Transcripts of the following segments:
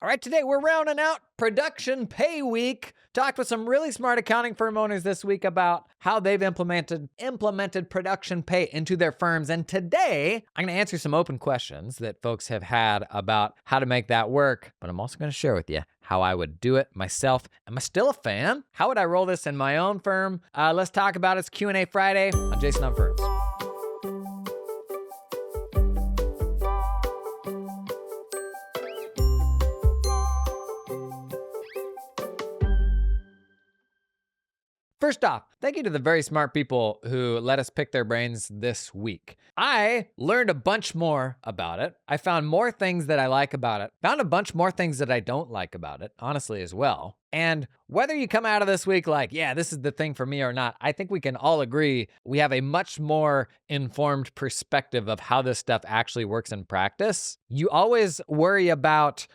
All right, today we're rounding out production pay week. Talked with some really smart accounting firm owners this week about how they've implemented production pay into their firms. And today, I'm going to answer some open questions that folks have had about how to make that work. But I'm also going to share with you how I would do it myself. Am I still a fan? How would I roll this in my own firm? Let's talk about it. It's Q&A Friday on Jason on Firms. First off, thank you to the very smart people who let us pick their brains this week. I learned a bunch more about it. I found more things that I like about it. Found a bunch more things that I don't like about it, honestly, as well. And whether you come out of this week like, yeah, this is the thing for me or not, I think we can all agree we have a much more informed perspective of how this stuff actually works in practice. You always worry about,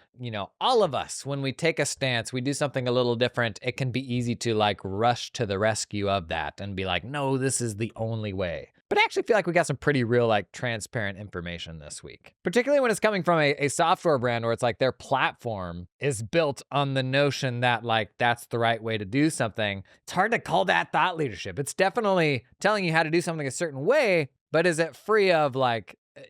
all of us, when we take a stance, we do something a little different. It can be easy to rush to the rescue of that and be like, no, this is the only way. But I actually feel like we got some pretty real, transparent information this week, particularly when it's coming from a software brand where it's like their platform is built on the notion that that's the right way to do something. It's hard to call that thought leadership. It's definitely telling you how to do something a certain way, but is it free of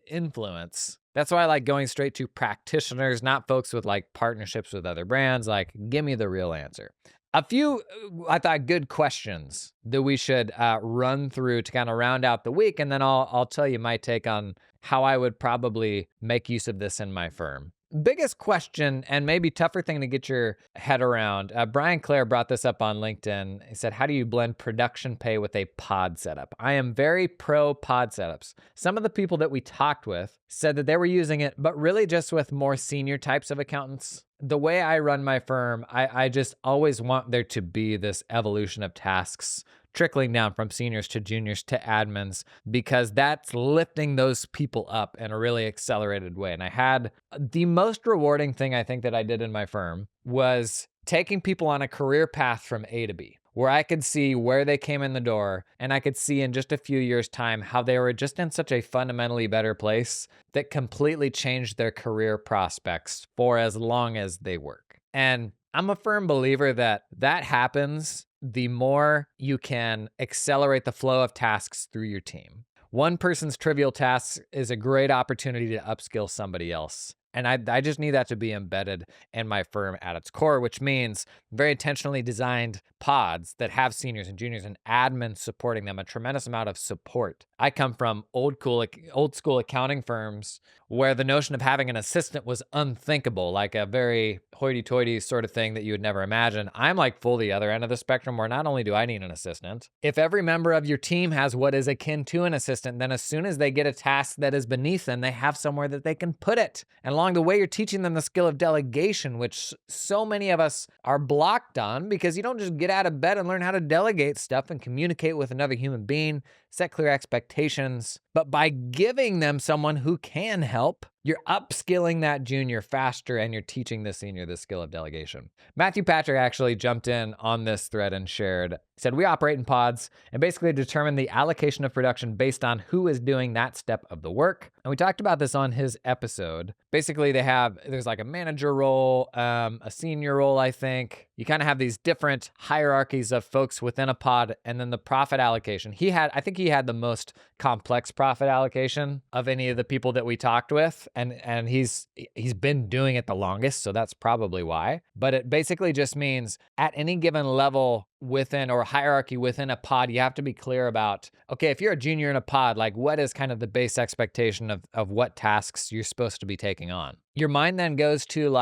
influence? That's why I like going straight to practitioners, not folks with partnerships with other brands. Give me the real answer. A few, I thought, good questions that we should run through to kind of round out the week, and then I'll tell you my take on how I would probably make use of this in my firm. Biggest question, and maybe tougher thing to get your head around, Brian Clare brought this up on LinkedIn. He said, how do you blend production pay with a pod setup? I am very pro pod setups. Some of the people that we talked with said that they were using it, but really just with more senior types of accountants. The way I run my firm, I just always want there to be this evolution of tasks trickling down from seniors to juniors to admins, because that's lifting those people up in a really accelerated way. And I had the most rewarding thing I think that I did in my firm was taking people on a career path from A to B, where I could see where they came in the door, and I could see in just a few years' time how they were just in such a fundamentally better place that completely changed their career prospects for as long as they work. And I'm a firm believer that happens the more you can accelerate the flow of tasks through your team. One person's trivial tasks is a great opportunity to upskill somebody else. And I just need that to be embedded in my firm at its core, which means very intentionally designed pods that have seniors and juniors and admins supporting them, a tremendous amount of support. I come from old school accounting firms where the notion of having an assistant was unthinkable, like a very hoity-toity sort of thing that you would never imagine. I'm full the other end of the spectrum, where not only do I need an assistant, if every member of your team has what is akin to an assistant, then as soon as they get a task that is beneath them, they have somewhere that they can put it. And along the way, you're teaching them the skill of delegation, which so many of us are blocked on, because you don't just get out of bed and learn how to delegate stuff and communicate with another human being, set clear expectations. But by giving them someone who can help, you're upskilling that junior faster, and you're teaching the senior the skill of delegation. Matthew Patrick actually jumped in on this thread and shared, said, we operate in pods and basically determine the allocation of production based on who is doing that step of the work. And we talked about this on his episode. Basically, there's a manager role, a senior role, I think. You kind of have these different hierarchies of folks within a pod, and then the profit allocation. I think he had the most complex profit allocation of any of the people that we talked with. And he's been doing it the longest, so that's probably why. But it basically just means at any given level within, or hierarchy within a pod, you have to be clear about, okay, if you're a junior in a pod, what is kind of the base expectation of what tasks you're supposed to be taking on? Your mind then goes to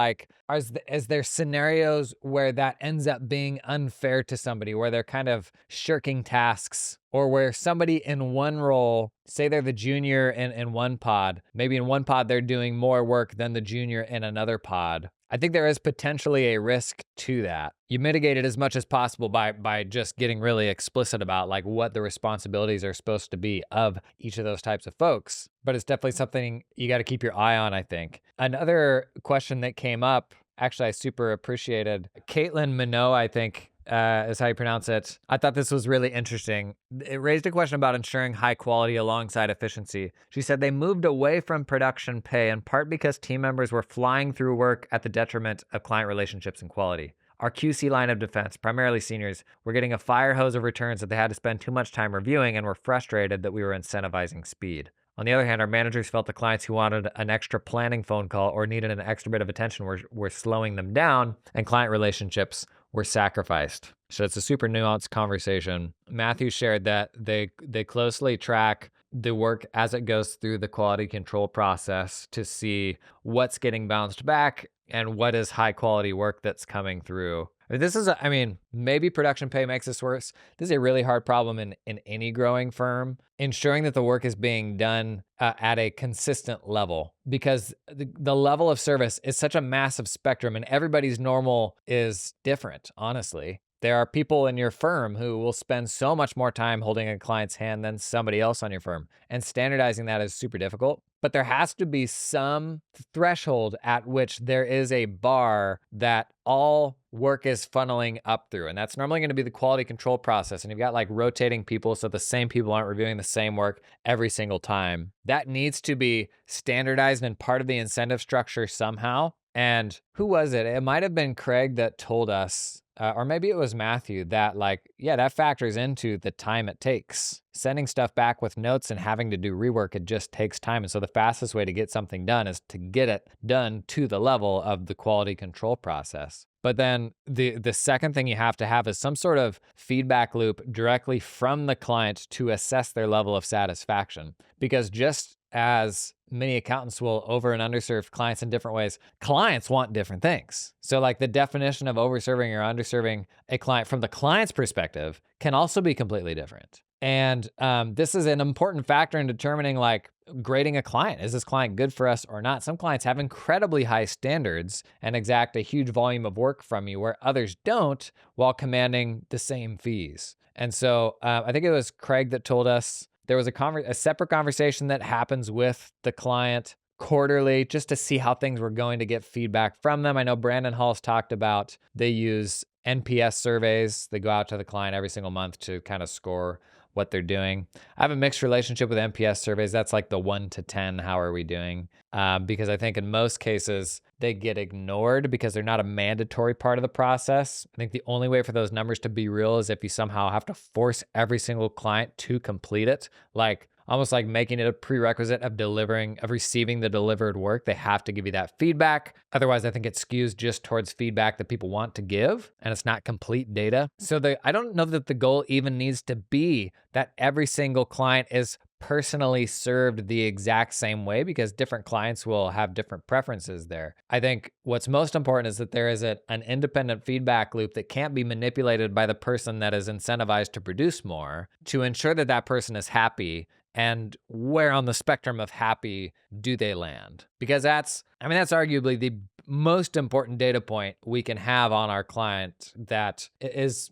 is there scenarios where that ends up being unfair to somebody, where they're kind of shirking tasks, or where somebody in one role, say they're the junior in one pod, maybe in one pod they're doing more work than the junior in another pod. I think there is potentially a risk to that. You mitigate it as much as possible by just getting really explicit about what the responsibilities are supposed to be of each of those types of folks. But it's definitely something you got to keep your eye on, I think. Another question that came up, actually I super appreciated, Caitlin Minot, I think, is how you pronounce it. I thought this was really interesting. It raised a question about ensuring high quality alongside efficiency. She said they moved away from production pay in part because team members were flying through work at the detriment of client relationships and quality. Our QC line of defense, primarily seniors, were getting a fire hose of returns that they had to spend too much time reviewing and were frustrated that we were incentivizing speed. On the other hand, our managers felt the clients who wanted an extra planning phone call or needed an extra bit of attention were slowing them down, and client relationships were sacrificed. So it's a super nuanced conversation. Matthew shared that they closely track the work as it goes through the quality control process to see what's getting bounced back and what is high quality work that's coming through. This is, maybe production pay makes this worse. This is a really hard problem in any growing firm, ensuring that the work is being done at a consistent level, because the level of service is such a massive spectrum and everybody's normal is different, honestly. There are people in your firm who will spend so much more time holding a client's hand than somebody else on your firm, and standardizing that is super difficult. But there has to be some threshold at which there is a bar that all work is funneling up through. And that's normally going to be the quality control process. And you've got like rotating people, so the same people aren't reviewing the same work every single time. That needs to be standardized and part of the incentive structure somehow. And who was it? It might have been Craig that told us, or maybe it was Matthew, that that factors into the time it takes. Sending stuff back with notes and having to do rework, it just takes time. And so the fastest way to get something done is to get it done to the level of the quality control process. But then the second thing you have to have is some sort of feedback loop directly from the client to assess their level of satisfaction. Because just as many accountants will over and underserve clients in different ways, clients want different things. So like the definition of overserving or underserving a client from the client's perspective can also be completely different. And this is an important factor in determining grading a client. Is this client good for us or not? Some clients have incredibly high standards and exact a huge volume of work from you where others don't, while commanding the same fees. And so I think it was Craig that told us there was a separate conversation that happens with the client quarterly just to see how things were going, to get feedback from them. I know Brandon Hall's talked about they use NPS surveys. They go out to the client every single month to kind of score what they're doing. I have a mixed relationship with NPS surveys. That's like the 1 to 10, how are we doing? Because I think in most cases they get ignored because they're not a mandatory part of the process. I think the only way for those numbers to be real is if you somehow have to force every single client to complete it, almost like making it a prerequisite of receiving the delivered work. They have to give you that feedback. Otherwise, I think it skews just towards feedback that people want to give, and it's not complete data. So I don't know that the goal even needs to be that every single client is personally served the exact same way, because different clients will have different preferences there. I think what's most important is that there is an independent feedback loop that can't be manipulated by the person that is incentivized to produce more, to ensure that that person is happy. And where on the spectrum of happy do they land? Because that's arguably the most important data point we can have on our client that is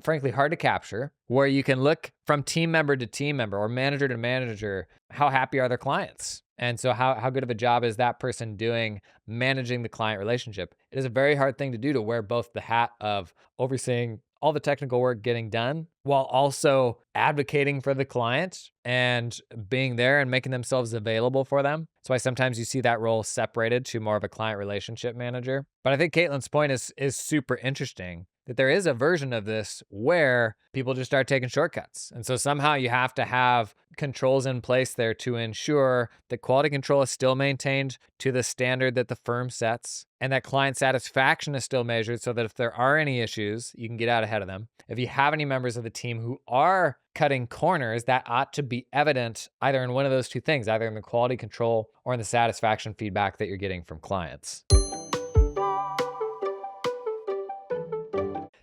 frankly hard to capture, where you can look from team member to team member or manager to manager, how happy are their clients? And so how good of a job is that person doing managing the client relationship? It is a very hard thing to do, to wear both the hat of overseeing all the technical work getting done while also advocating for the client and being there and making themselves available for them. That's why sometimes you see that role separated to more of a client relationship manager. But I think Caitlin's point is super interesting, that there is a version of this where people just start taking shortcuts. And so somehow you have to have controls in place there to ensure that quality control is still maintained to the standard that the firm sets, and that client satisfaction is still measured, so that if there are any issues, you can get out ahead of them. If you have any members of the team who are cutting corners, that ought to be evident either in one of those two things, either in the quality control or in the satisfaction feedback that you're getting from clients.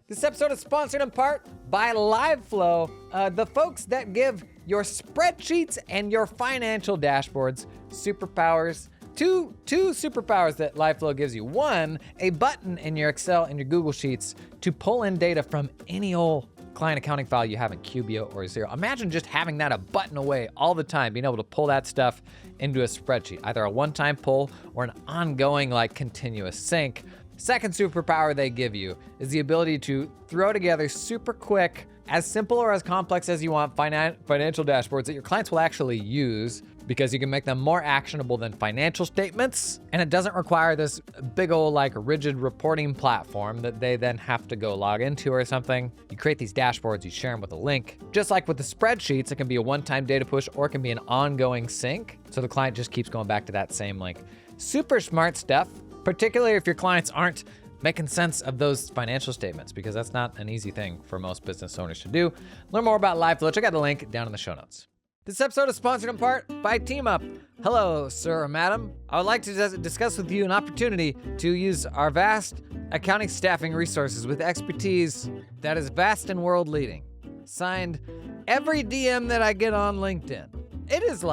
This episode is sponsored in part by LiveFlow, the folks that give your spreadsheets and your financial dashboards superpowers. Two superpowers that LiveFlow gives you. One, a button in your Excel and your Google Sheets to pull in data from any old client accounting file you have in Cubio or Xero. Imagine just having that a button away all the time, being able to pull that stuff into a spreadsheet, either a one-time pull or an ongoing continuous sync. Second superpower they give you is the ability to throw together super quick, as simple or as complex as you want, financial dashboards that your clients will actually use, because you can make them more actionable than financial statements. And it doesn't require this big old rigid reporting platform that they then have to go log into or something. You create these dashboards, you share them with a link. Just like with the spreadsheets, it can be a one-time data push or it can be an ongoing sync. So the client just keeps going back to that same link. Super smart stuff, particularly if your clients aren't making sense of those financial statements, because that's not an easy thing for most business owners to do. Learn more about LiveFlow. Check out the link down in the show notes. This episode is sponsored in part by TeamUp. Hello, sir or madam. I would like to discuss with you an opportunity to use our vast accounting staffing resources with expertise that is vast and world leading. Signed, every DM that I get on LinkedIn. It is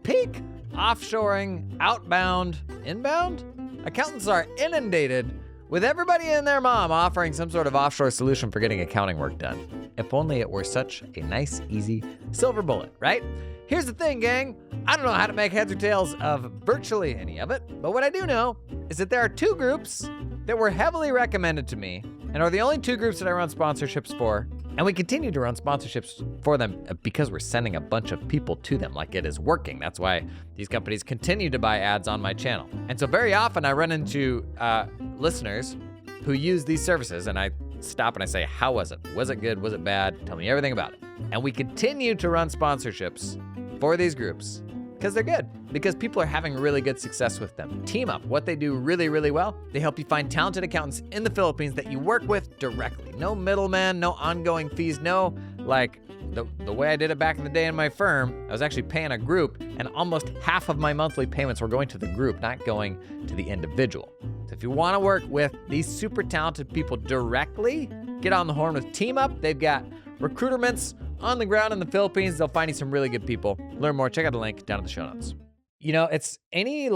peak offshoring, outbound, inbound. Accountants are inundated with everybody and their mom offering some sort of offshore solution for getting accounting work done. If only it were such a nice, easy silver bullet, right? Here's the thing, gang. I don't know how to make heads or tails of virtually any of it, but what I do know is that there are two groups that were heavily recommended to me and are the only two groups that I run sponsorships for. And we continue to run sponsorships for them because we're sending a bunch of people to them, like it is working. That's why these companies continue to buy ads on my channel. And so very often I run into listeners who use these services, and I stop and I say, how was it? Was it good? Was it bad? Tell me everything about it. And we continue to run sponsorships for these groups because they're good, because people are having really good success with them. TeamUp, what they do really, really well, they help you find talented accountants in the Philippines that you work with directly. No middleman, no ongoing fees, no the way I did it back in the day in my firm, I was actually paying a group and almost half of my monthly payments were going to the group, not going to the individual. So if you want to work with these super talented people directly, get on the horn with TeamUp. They've got recruiterments on the ground in the Philippines. They'll find you some really good people. Learn more, check out the link down in the show notes. You know, it's any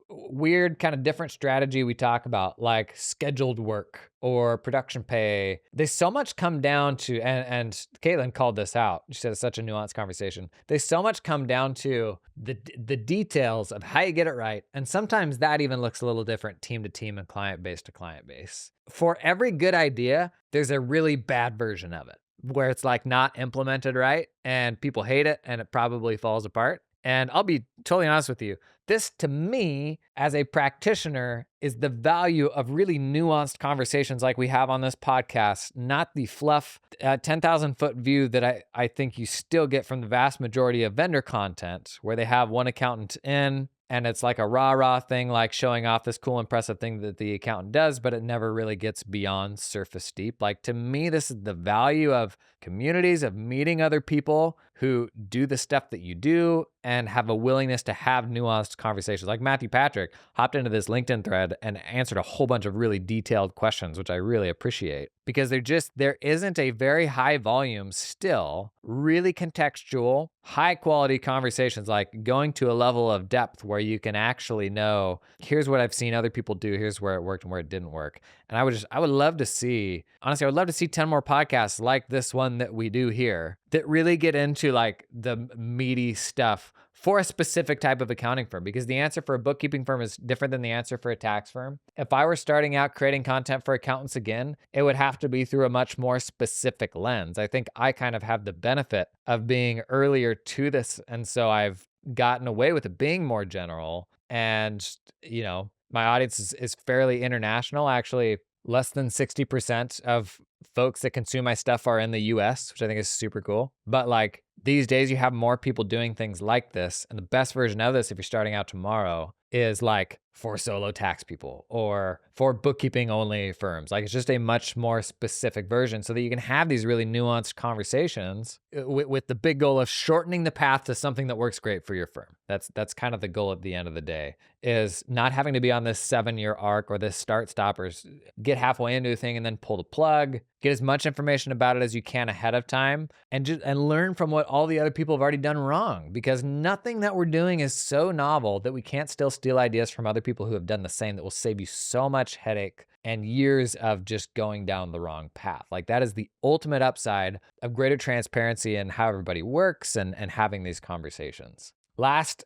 weird kind of different strategy we talk about, like scheduled work or production pay. They so much come down to, and Caitlin called this out. She said it's such a nuanced conversation. They so much come down to the details of how you get it right. And sometimes that even looks a little different team to team and client base to client base. For every good idea, there's a really bad version of it where it's not implemented right and people hate it and it probably falls apart. And I'll be totally honest with you. This, to me, as a practitioner, is the value of really nuanced conversations like we have on this podcast, not the fluff 10,000-foot view that I think you still get from the vast majority of vendor content, where they have one accountant in, and it's like a rah-rah thing, like showing off this cool, impressive thing that the accountant does, but it never really gets beyond surface deep. To me, this is the value of communities, of meeting other people who do the stuff that you do and have a willingness to have nuanced conversations. Like Matthew Patrick hopped into this LinkedIn thread and answered a whole bunch of really detailed questions, which I really appreciate, because there isn't a very high volume still, really contextual, high quality conversations, like going to a level of depth where you can actually know, here's what I've seen other people do, here's where it worked and where it didn't work. And I would love to see, honestly, I would love to see 10 more podcasts like this one that we do here that really get into the meaty stuff for a specific type of accounting firm, because the answer for a bookkeeping firm is different than the answer for a tax firm. If I were starting out creating content for accountants again, it would have to be through a much more specific lens. I think I kind of have the benefit of being earlier to this, and so I've gotten away with it being more general. And, my audience is fairly international. Actually, less than 60% of folks that consume my stuff are in the US, which I think is super cool. But these days you have more people doing things like this. And the best version of this, if you're starting out tomorrow, is for solo tax people or for bookkeeping only firms. It's just a much more specific version so that you can have these really nuanced conversations with the big goal of shortening the path to something that works great for your firm. That's kind of the goal at the end of the day, is not having to be on this 7-year arc or this start stoppers, get halfway into a thing and then pull the plug, get as much information about it as you can ahead of time, and learn from what all the other people have already done wrong, because nothing that we're doing is so novel that we can't still steal ideas from other people who have done the same that will save you so much headache and years of just going down the wrong path. That is the ultimate upside of greater transparency in how everybody works and having these conversations. Last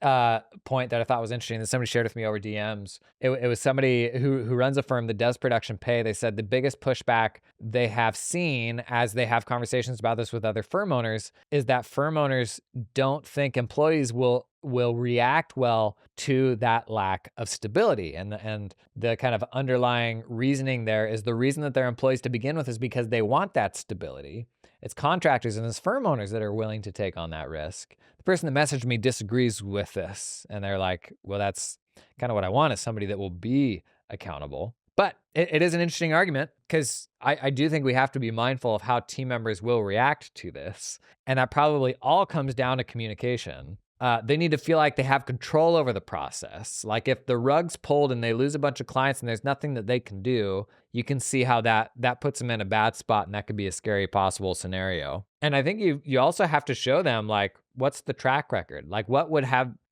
point that I thought was interesting that somebody shared with me over DMs. It was somebody who runs a firm that does production pay. They said the biggest pushback they have seen as they have conversations about this with other firm owners is that firm owners don't think employees will react well to that lack of stability. And the kind of underlying reasoning there is the reason that they're employees to begin with is because they want that stability. It's contractors and it's firm owners that are willing to take on that risk. The person that messaged me disagrees with this. And they're like, well, that's kind of what I want is somebody that will be accountable. But it is an interesting argument because I do think we have to be mindful of how team members will react to this. And that probably all comes down to communication. They need to feel like they have control over the process. Like if the rug's pulled and they lose a bunch of clients and there's nothing that they can do, you can see how that puts them in a bad spot, and that could be a scary possible scenario. And I think you also have to show them, like, what's the track record? Like,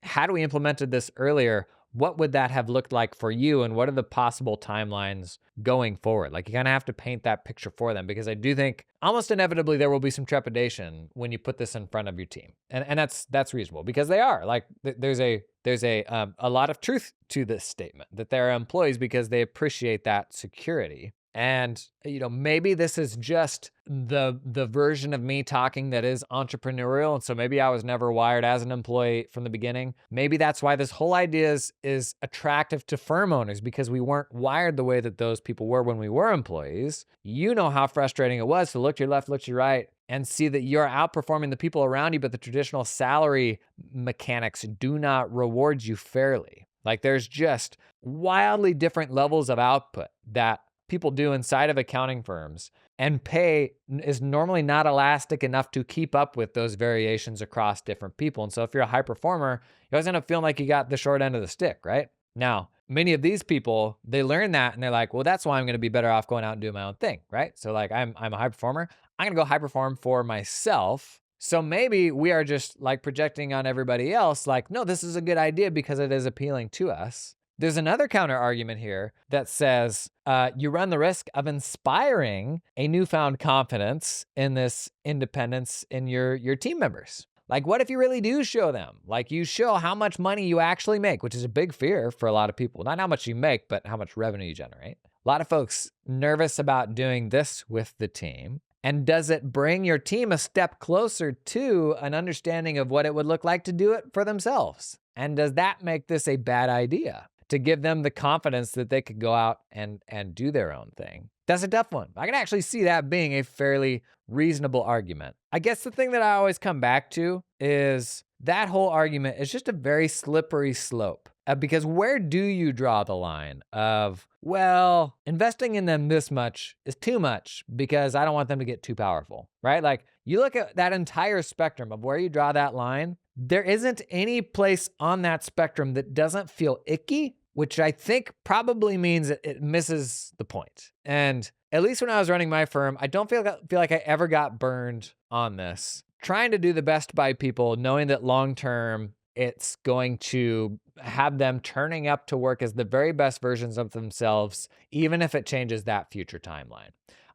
had we implemented this earlier, what would that have looked like for you? And what are the possible timelines going forward? Like, you kind of have to paint that picture for them, because I do think almost inevitably there will be some trepidation when you put this in front of your team. And that's reasonable, because they are like, there's a lot of truth to this statement that they're employees because they appreciate that security. And, maybe this is just the version of me talking that is entrepreneurial. And so maybe I was never wired as an employee from the beginning. Maybe that's why this whole idea is attractive to firm owners, because we weren't wired the way that those people were when we were employees. You know how frustrating it was to look to your left, look to your right, and see that you're outperforming the people around you, but the traditional salary mechanics do not reward you fairly. Like, there's just wildly different levels of output that people do inside of accounting firms, and pay is normally not elastic enough to keep up with those variations across different people. And so if you're a high performer, you always end up feeling like you got the short end of the stick, right? Now, many of these people, they learn that and they're like, well, that's why I'm going to be better off going out and doing my own thing, right? So like, I'm a high performer. I'm going to go high perform for myself. So maybe we are just like projecting on everybody else, like, no, this is a good idea because it is appealing to us. There's another counter argument here that says you run the risk of inspiring a newfound confidence in this independence in your team members. Like, what if you really do show them? Like, you show how much money you actually make, which is a big fear for a lot of people. Not how much you make, but how much revenue you generate. A lot of folks nervous about doing this with the team. And does it bring your team a step closer to an understanding of what it would look like to do it for themselves? And does that make this a bad idea? To give them the confidence that they could go out and do their own thing? That's a tough one. I can actually see that being a fairly reasonable argument. I guess the thing that I always come back to is that whole argument is just a very slippery slope. Because where do you draw the line of, well, investing in them this much is too much because I don't want them to get too powerful, right? Like, you look at that entire spectrum of where you draw that line, there isn't any place on that spectrum that doesn't feel icky, which I think probably means it misses the point. And at least when I was running my firm, I don't feel like I ever got burned on this. Trying to do the best by people, knowing that long-term, it's going to have them turning up to work as the very best versions of themselves, even if it changes that future timeline.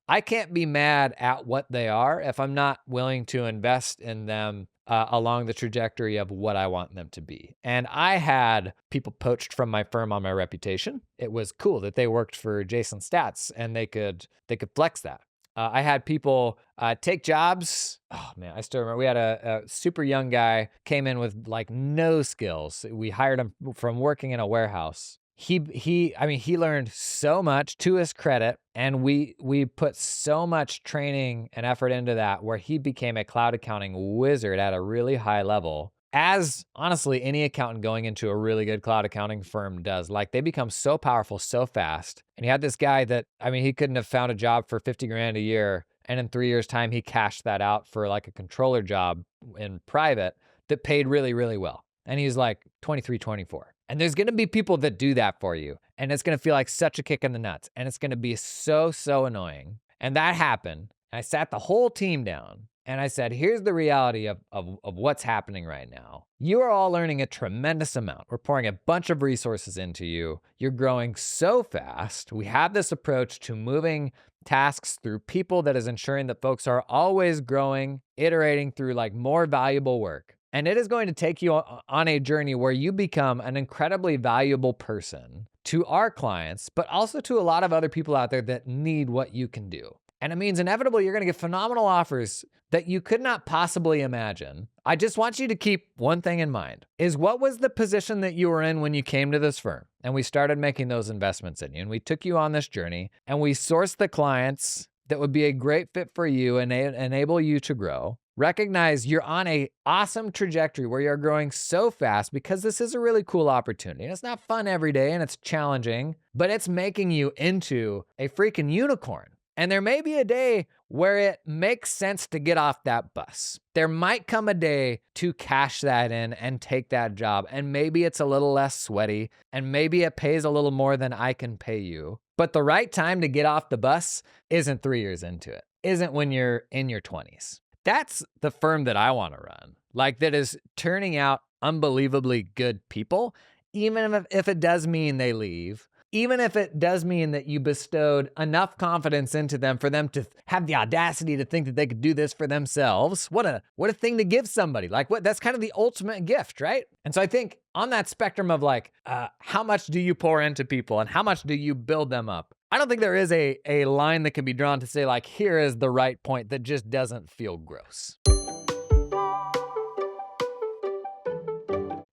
I can't be mad at what they are if I'm not willing to invest in them along the trajectory of what I want them to be. And I had people poached from my firm on my reputation. It was cool that they worked for Jason Stats and they could flex that. I had people take jobs. Oh man, I still remember we had a super young guy came in with like no skills. We hired him from working in a warehouse. He learned so much to his credit, and we put so much training and effort into that where he became a cloud accounting wizard at a really high level. As honestly, any accountant going into a really good cloud accounting firm does. Like, they become so powerful so fast. And you had this guy that, he couldn't have found a job for 50 grand a year. And in 3 years' time, he cashed that out for like a controller job in private that paid really, really well. And he's like 23, 24. And there's going to be people that do that for you. And it's going to feel like such a kick in the nuts. And it's going to be so, so annoying. And that happened. I sat the whole team down. And I said, here's the reality of what's happening right now. You are all learning a tremendous amount. We're pouring a bunch of resources into you. You're growing so fast. We have this approach to moving tasks through people that is ensuring that folks are always growing, iterating through like more valuable work. And it is going to take you on a journey where you become an incredibly valuable person to our clients, but also to a lot of other people out there that need what you can do. And it means inevitably you're going to get phenomenal offers that you could not possibly imagine. I just want you to keep one thing in mind, is what was the position that you were in when you came to this firm and we started making those investments in you and we took you on this journey and we sourced the clients that would be a great fit for you and enable you to grow. Recognize you're on an awesome trajectory where you're growing so fast because this is a really cool opportunity. And it's not fun every day and it's challenging, but it's making you into a freaking unicorn. And there may be a day where it makes sense to get off that bus. There might come a day to cash that in and take that job. And maybe it's a little less sweaty and maybe it pays a little more than I can pay you. But the right time to get off the bus isn't 3 years into it, isn't when you're in your 20s. That's the firm that I want to run, like that is turning out unbelievably good people, even if it does mean they leave, even if it does mean that you bestowed enough confidence into them for them to have the audacity to think that they could do this for themselves. What a thing to give somebody. Like that's kind of the ultimate gift, right? And so I think on that spectrum of like, how much do you pour into people and how much do you build them up? I don't think there is a line that can be drawn to say like, here is the right point that just doesn't feel gross.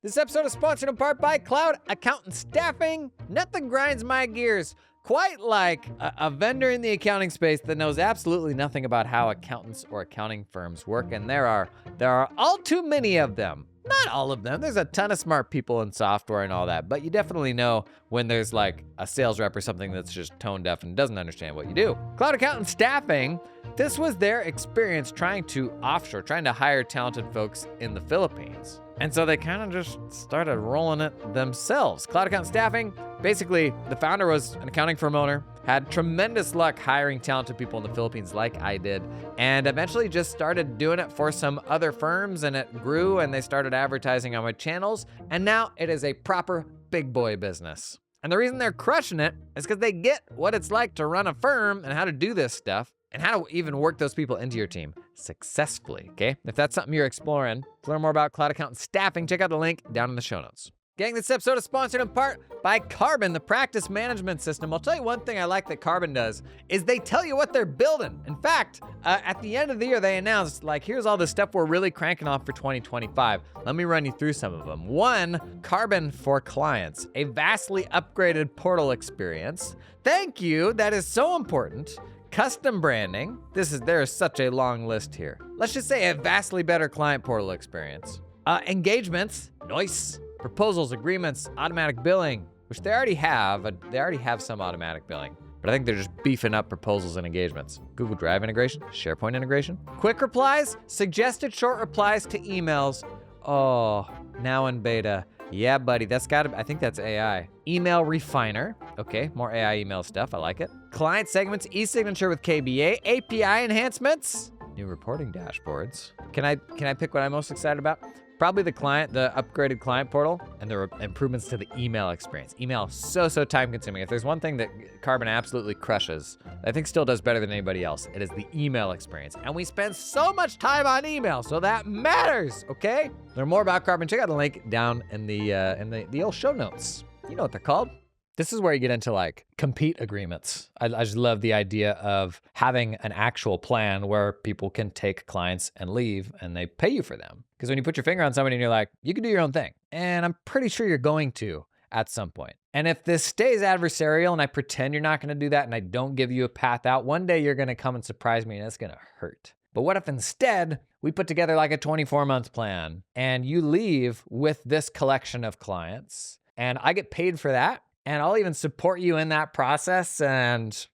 This episode is sponsored in part by Cloud Accountant Staffing. Nothing grinds my gears quite like a vendor in the accounting space that knows absolutely nothing about how accountants or accounting firms work, and there are all too many of them. Not all of them. There's a ton of smart people in software and all that, but you definitely know when there's like a sales rep or something that's just tone deaf and doesn't understand what you do. Cloud Accountant Staffing, this was their experience trying to hire talented folks in the Philippines. And so they kind of just started rolling it themselves. Cloud Accountant Staffing, basically the founder was an accounting firm owner, had tremendous luck hiring talented people in the Philippines like I did, and eventually just started doing it for some other firms, and it grew and they started advertising on my channels, and now it is a proper big boy business. And the reason they're crushing it is because they get what it's like to run a firm and how to do this stuff and how to even work those people into your team successfully, okay? If that's something you're exploring, to learn more about Cloud Accountant Staffing, check out the link down in the show notes. Gang, this episode is sponsored in part by Carbon, the practice management system. I'll tell you one thing I like that Carbon does is they tell you what they're building. In fact, at the end of the year, they announced, like, here's all the stuff we're really cranking off for 2025. Let me run you through some of them. 1, Carbon for Clients, a vastly upgraded portal experience. Thank you, that is so important. Custom branding. There is such a long list here. Let's just say a vastly better client portal experience. Engagements, nice. Proposals, agreements, automatic billing, which they already have. They already have some automatic billing, but I think they're just beefing up proposals and engagements. Google Drive integration, SharePoint integration. Quick replies, suggested short replies to emails. Oh, now in beta. Yeah, buddy, I think that's AI. Email refiner. Okay, more AI email stuff, I like it. Client segments, e-signature with KBA, API enhancements, new reporting dashboards. Can I pick what I'm most excited about? Probably the upgraded client portal and the improvements to the email experience. Email is so time consuming. If there's one thing that Carbon absolutely crushes, I think still does better than anybody else, it is the email experience. And we spend so much time on email, so that matters, okay? Learn more about Carbon, check out the link down in the old show notes. You know what they're called. This is where you get into like compete agreements. I just love the idea of having an actual plan where people can take clients and leave and they pay you for them. Because when you put your finger on somebody and you're like, you can do your own thing. And I'm pretty sure you're going to at some point. And if this stays adversarial and I pretend you're not going to do that and I don't give you a path out, one day you're going to come and surprise me and it's going to hurt. But what if instead we put together like a 24-month plan and you leave with this collection of clients and I get paid for that? And I'll even support you in that process. And,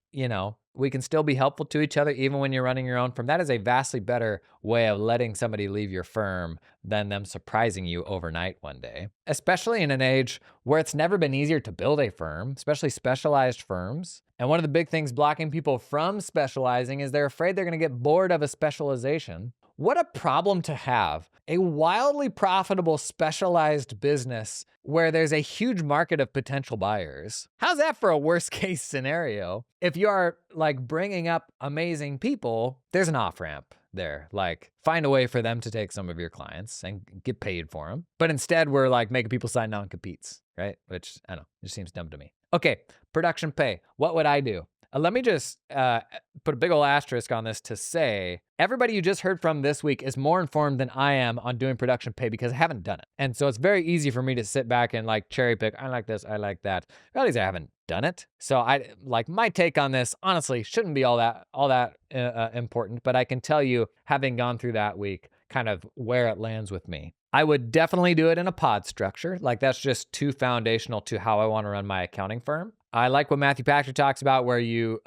we can still be helpful to each other even when you're running your own firm. That is a vastly better way of letting somebody leave your firm than them surprising you overnight one day, especially in an age where it's never been easier to build a firm, especially specialized firms. And one of the big things blocking people from specializing is they're afraid they're going to get bored of a specialization. What a problem to have. A wildly profitable specialized business where there's a huge market of potential buyers. How's that for a worst case scenario? If you are like bringing up amazing people, there's an off ramp there. Like find a way for them to take some of your clients and get paid for them. But instead we're like making people sign non-competes, right? Which I don't know, it just seems dumb to me. Okay, production pay. What would I do? Let me just put a big ol' asterisk on this to say, everybody you just heard from this week is more informed than I am on doing production pay because I haven't done it. And so it's very easy for me to sit back and like cherry pick, I like this, I like that. Reality is I haven't done it. So I like my take on this, honestly, shouldn't be all that important, but I can tell you, having gone through that week, kind of where it lands with me. I would definitely do it in a pod structure. Like that's just too foundational to how I want to run my accounting firm. I like what Matthew Pachter talks about, where you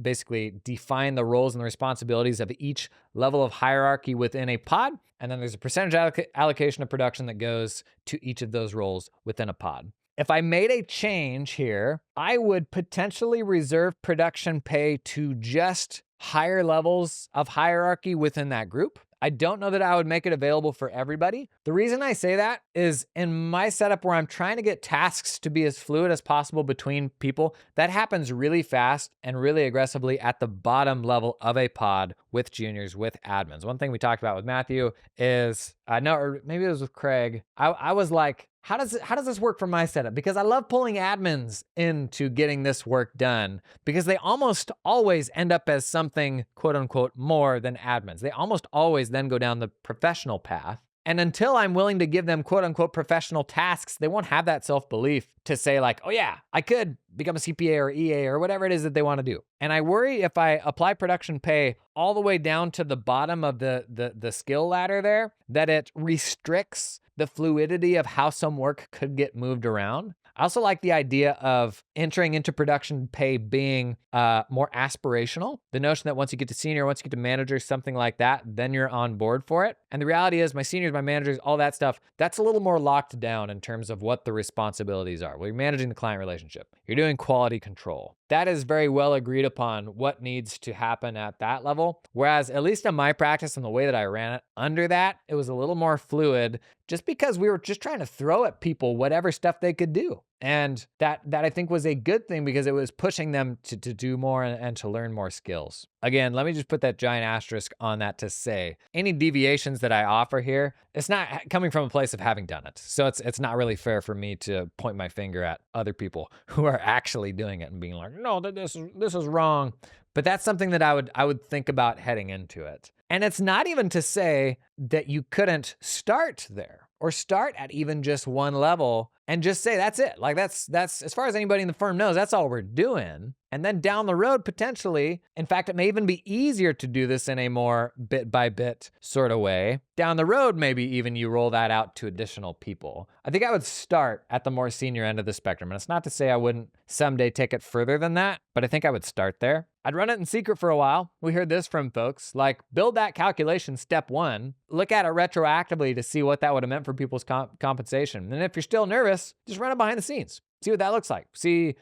basically define the roles and the responsibilities of each level of hierarchy within a pod, and then there's a percentage allocation of production that goes to each of those roles within a pod. If I made a change here, I would potentially reserve production pay to just higher levels of hierarchy within that group. I don't know that I would make it available for everybody. The reason I say that is in my setup where I'm trying to get tasks to be as fluid as possible between people, that happens really fast and really aggressively at the bottom level of a pod with juniors, with admins. One thing we talked about with Matthew is, or maybe it was with Craig, I was like, how does this work for my setup? Because I love pulling admins into getting this work done because they almost always end up as something quote unquote more than admins. They almost always then go down the professional path. And until I'm willing to give them quote unquote professional tasks, they won't have that self-belief to say like, oh yeah, I could become a CPA or EA or whatever it is that they want to do. And I worry if I apply production pay all the way down to the bottom of the skill ladder there, that it restricts the fluidity of how some work could get moved around. I also like the idea of entering into production pay being more aspirational. The notion that once you get to senior, once you get to manager, something like that, then you're on board for it. And the reality is my seniors, my managers, all that stuff, that's a little more locked down in terms of what the responsibilities are. Well, you're managing the client relationship. You're doing quality control. That is very well agreed upon what needs to happen at that level. Whereas at least in my practice and the way that I ran it, under that, it was a little more fluid just because we were just trying to throw at people whatever stuff they could do. And that I think was a good thing because it was pushing them to do more and to learn more skills. Again, let me just put that giant asterisk on that to say any deviations that I offer here, it's not coming from a place of having done it. So it's not really fair for me to point my finger at other people who are actually doing it and being like, no, this is wrong. But that's something that I would think about heading into it. And it's not even to say that you couldn't start there or start at even just one level and just say, that's it. Like that's as far as anybody in the firm knows, that's all we're doing. And then down the road, potentially, in fact, it may even be easier to do this in a more bit by bit sort of way. Down the road, maybe even you roll that out to additional people. I think I would start at the more senior end of the spectrum. And it's not to say I wouldn't someday take it further than that, but I think I would start there. I'd run it in secret for a while. We heard this from folks, like build that calculation step one, look at it retroactively to see what that would have meant for people's compensation. And if you're still nervous, just run it behind the scenes. See what that looks like. See,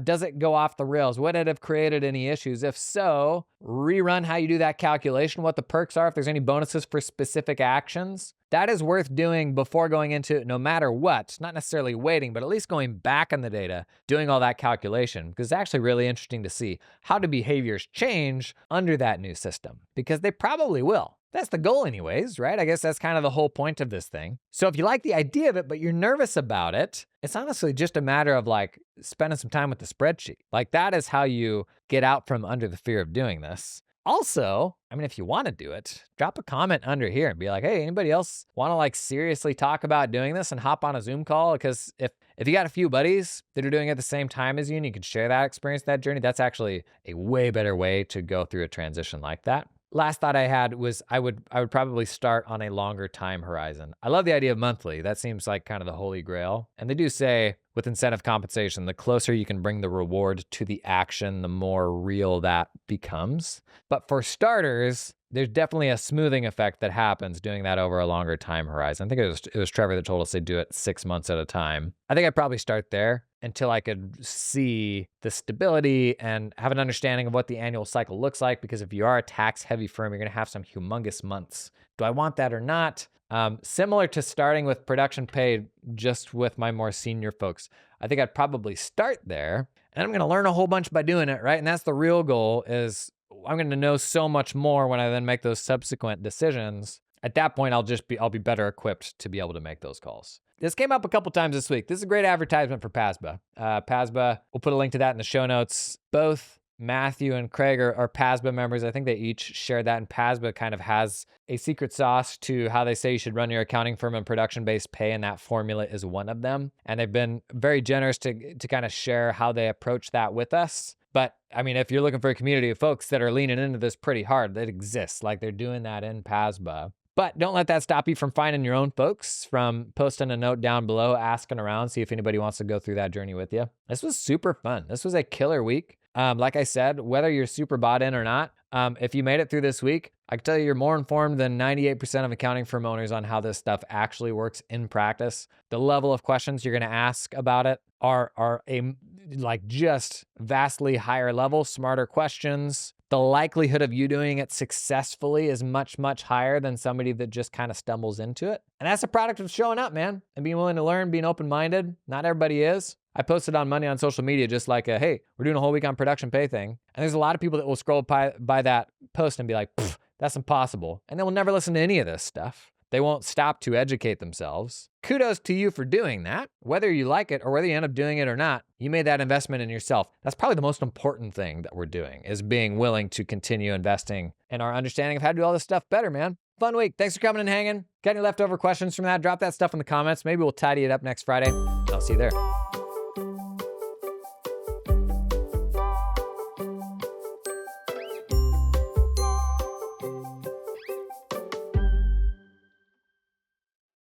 does it go off the rails? Would it have created any issues? If so, rerun how you do that calculation, what the perks are, if there's any bonuses for specific actions. That is worth doing before going into it, no matter what. Not necessarily waiting, but at least going back in the data, doing all that calculation, because it's actually really interesting to see how do behaviors change under that new system, because they probably will. That's the goal anyways, right? I guess that's kind of the whole point of this thing. So if you like the idea of it, but you're nervous about it, it's honestly just a matter of like spending some time with the spreadsheet. Like that is how you get out from under the fear of doing this. Also, I mean, if you want to do it, drop a comment under here and be like, hey, anybody else want to like seriously talk about doing this and hop on a Zoom call? Because if you got a few buddies that are doing it at the same time as you and you can share that experience, that journey, that's actually a way better way to go through a transition like that. Last thought I had was I would probably start on a longer time horizon. I love the idea of monthly. That seems like kind of the holy grail. And they do say with incentive compensation, the closer you can bring the reward to the action, the more real that becomes. But for starters, there's definitely a smoothing effect that happens doing that over a longer time horizon. I think it was Trevor that told us they do it 6 months at a time. I think I'd probably start there until I could see the stability and have an understanding of what the annual cycle looks like. Because if you are a tax heavy firm, you're going to have some humongous months. Do I want that or not? Similar to starting with production pay, just with my more senior folks, I think I'd probably start there, and I'm going to learn a whole bunch by doing it, right? And that's the real goal. Is I'm going to know so much more when I then make those subsequent decisions. At that point, I'll be better equipped to be able to make those calls. This came up a couple times this week. This is a great advertisement for PASBA. PASBA, we'll put a link to that in the show notes. Both Matthew and Craig are PASBA members. I think they each share that, and PASBA kind of has a secret sauce to how they say you should run your accounting firm and production-based pay, and that formula is one of them. And they've been very generous to kind of share how they approach that with us. But I mean, if you're looking for a community of folks that are leaning into this pretty hard, that exists, like they're doing that in PASBA. But don't let that stop you from finding your own folks, from posting a note down below, asking around, see if anybody wants to go through that journey with you. This was super fun. This was a killer week. Like I said, whether you're super bought in or not, if you made it through this week, I can tell you you're more informed than 98% of accounting firm owners on how this stuff actually works in practice. The level of questions you're going to ask about it are just vastly higher level, smarter questions. The likelihood of you doing it successfully is much, much higher than somebody that just kind of stumbles into it. And that's a product of showing up, man, and being willing to learn, being open-minded. Not everybody is. I posted on Monday on social media just like, hey, we're doing a whole week on production pay thing. And there's a lot of people that will scroll by that post and be like, that's impossible. And they will never listen to any of this stuff. They won't stop to educate themselves. Kudos to you for doing that. Whether you like it or whether you end up doing it or not, you made that investment in yourself. That's probably the most important thing that we're doing, is being willing to continue investing in our understanding of how to do all this stuff better, man. Fun week. Thanks for coming and hanging. Got any leftover questions from that? Drop that stuff in the comments. Maybe we'll tidy it up next Friday. I'll see you there.